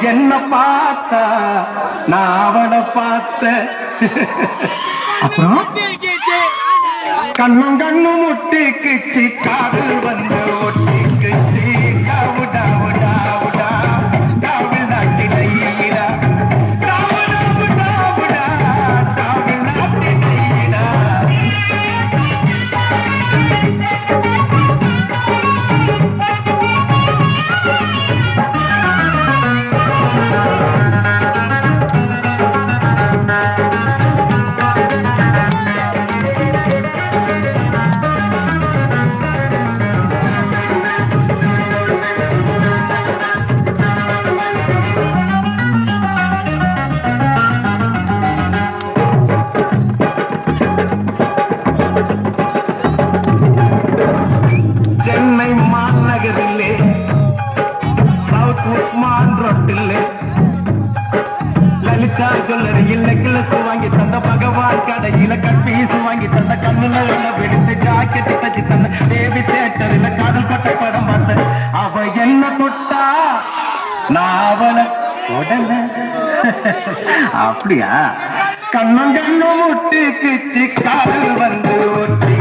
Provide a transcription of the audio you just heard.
என்ன பார்த்தா நான் அவளை பார்த்த அப்புறம் கண்ணும் கண்ணும் முட்டிக்குச்சு காதல் வந்து ஒட்டிக்குச்சு டாவுடா டாவுடா டாவில் நாட்டி நையிடா டாவுடா டாவுடா டாவில் நாட்டி நையிடா சென்னை மாநகரிலே சவுத் உஸ்மான் ரோட்டிலே லலிதா ஜுவல்லரியில் நெக்லஸ் வாங்கி தந்த பகவான் கடையில கட்பீஸ் வாங்கி தந்த கண்ணுல வெடித்து ஜாக்கெட் தச்சு தந்த தேவி தியேட்டரில் காதல் பட்ட படம் பார்த்த அவ என்ன தொட்டா நான் அவளை உடல அப்படியா கண்ணும் கண்ணும் முட்டிக்குச்சு காதல் வந்து ஒட்டி